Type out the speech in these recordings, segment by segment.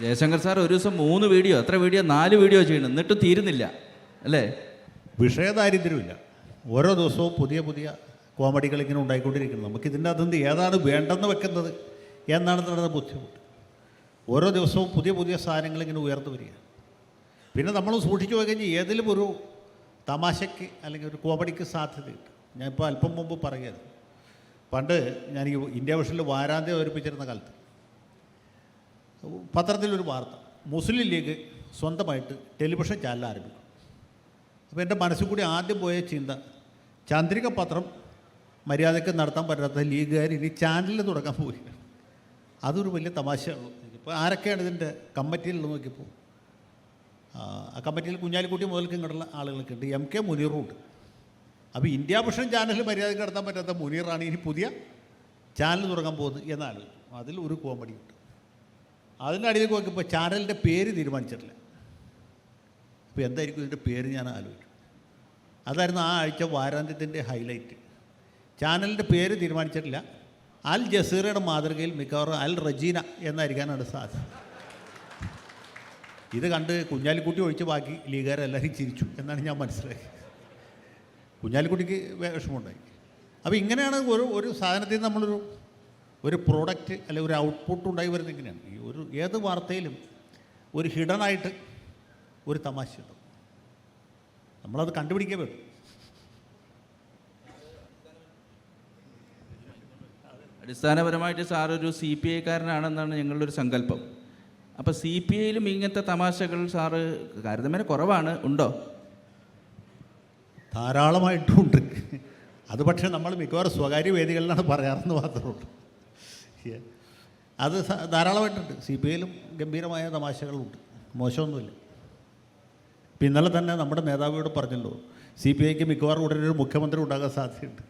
Jaishankar sir ഒരു ദിവസം 3 video, 4 video ചെയ്യണം, എന്നിട്ടും തീരുന്നില്ല അല്ലേ? വിഷയദാരിദ്ര്യമില്ല. ഓരോ ദിവസവും പുതിയ പുതിയ കോമഡികൾ ഇങ്ങനെ ഉണ്ടായിക്കൊണ്ടിരിക്കുന്നത്. നമുക്ക് ഇതിൻ്റെ അകത്തുനിന്ന് ഏതാണ് വേണ്ടെന്ന് വെക്കുന്നത് എന്നാണ് നടന്ന ബുദ്ധിമുട്ട്. ഓരോ ദിവസവും പുതിയ പുതിയ സാധനങ്ങൾ ഇങ്ങനെ ഉയർന്നു വരിക. പിന്നെ നമ്മൾ സൂക്ഷിച്ചു പോയി കഴിഞ്ഞാൽ ഏതിലും ഒരു തമാശയ്ക്ക് അല്ലെങ്കിൽ ഒരു കോമഡിക്ക് സാധ്യതയുണ്ട്. ഞാനിപ്പോൾ അല്പം മുമ്പ് പറയുകയായിരുന്നു. പണ്ട് ഞാൻ ഈ ഇന്ത്യ വിഷനിൽ വാരാന്ത്യം അവതരിപ്പിച്ചിരുന്ന കാലത്ത് പത്രത്തിലൊരു വാർത്ത, മുസ്ലിം ലീഗ് സ്വന്തമായിട്ട് ടെലിവിഷൻ ചാനൽ ആരംഭിക്കും. അപ്പോൾ എൻ്റെ മനസ്സിൽ കൂടി ആദ്യം പോയ ചിന്ത, ചന്ദ്രിക പത്രം മര്യാദയ്ക്ക് നടത്താൻ പറ്റാത്ത ലീഗുകാർ ഇനി ചാനലിൽ തുടങ്ങാൻ പോവുകയാണ്. അതൊരു വലിയ തമാശയുള്ളൂ. ഇപ്പോൾ ആരൊക്കെയാണ് ഇതിൻ്റെ കമ്മിറ്റിയിലുള്ളത് നോക്കിയപ്പോൾ, ആ കമ്മിറ്റിയിൽ കുഞ്ഞാലിക്കുട്ടി മുതൽക്ക് ഇങ്ങോട്ടുള്ള ആളുകളൊക്കെ ഉണ്ട്. MK മുനീറും ഉണ്ട്. അപ്പോൾ ഇന്ത്യ വിഷൻ ചാനൽ മര്യാദയ്ക്ക് നടത്താൻ പറ്റാത്ത മുനീറാണ് ഇനി പുതിയ ചാനൽ തുടങ്ങാൻ പോകുന്നത് എന്നാണ്. അതിൽ ഒരു കോമഡിയുണ്ട്. അതിൻ്റെ അടിയിലേക്ക് നോക്കിയപ്പോൾ ചാനലിൻ്റെ പേര് തീരുമാനിച്ചിട്ടില്ല. അപ്പോൾ എന്തായിരിക്കും ഇതിൻ്റെ പേര് ഞാൻ ആലോചിക്കും. അതായിരുന്നു ആ ആഴ്ച വാരാന്ത്യത്തിൻ്റെ ഹൈലൈറ്റ്. ചാനലിൻ്റെ പേര് തീരുമാനിച്ചിട്ടില്ല. അൽ ജസീറയുടെ മാതൃകയിൽ മിക്കവാറും അൽ റജീന എന്നായിരിക്കാനാണ് സാധ്യത. ഇത് കണ്ട് കുഞ്ഞാലിക്കുട്ടി ഒഴിച്ച് ബാക്കി ലീഗുകാരെല്ലാവരും ചിരിച്ചു എന്നാണ് ഞാൻ മനസ്സിലാക്കിയത്. കുഞ്ഞാലിക്കുട്ടിക്ക് വിഷമമുണ്ടായി. അപ്പോൾ ഇങ്ങനെയാണ് ഒരു സാധനത്തിൽ നമ്മളൊരു പ്രോഡക്റ്റ് അല്ലെങ്കിൽ ഒരു ഔട്ട്പുട്ട് ഉണ്ടായി വരുന്നത്. ഇങ്ങനെയാണ് ഈ ഏത് വാർത്തയിലും ഒരു ഹിഡനായിട്ട് ഒരു തമാശയുണ്ട്. നമ്മളത് കണ്ടുപിടിക്കാൻ പറ്റും. അടിസ്ഥാനപരമായിട്ട് സാറൊരു CPI കാരനാണെന്നാണ് ഞങ്ങളുടെ ഒരു സങ്കല്പം. അപ്പോൾ CPIയിലും ഇങ്ങനത്തെ തമാശകൾ സാറ് താരതമ്യേന കുറവാണ്, ഉണ്ടോ? ധാരാളമായിട്ടുണ്ട്. അത് പക്ഷേ നമ്മൾ മിക്കവാറും സ്വകാര്യ വേദികളിലാണ് പറയാറെന്ന് മാത്രമുള്ളൂ. അത് ധാരാളമായിട്ടുണ്ട്. CPIയിലും ഗംഭീരമായ തമാശകളുണ്ട്, മോശമൊന്നുമില്ല. ഇപ്പം ഇന്നലെ തന്നെ നമ്മുടെ നേതാവിയോട് പറഞ്ഞല്ലോ, CPIക്ക് മിക്കവാറും ഉടനെ ഒരു മുഖ്യമന്ത്രി ഉണ്ടാകാൻ സാധ്യതയുണ്ട്.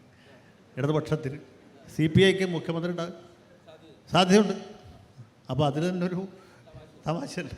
ഇടതുപക്ഷത്തിൽ CPIക്ക് മുഖ്യമന്ത്രി ഉണ്ടാകാൻ സാധ്യതയുണ്ട്. അപ്പോൾ അതിൽ തന്നെ ഒരു തമാശയുണ്ട്.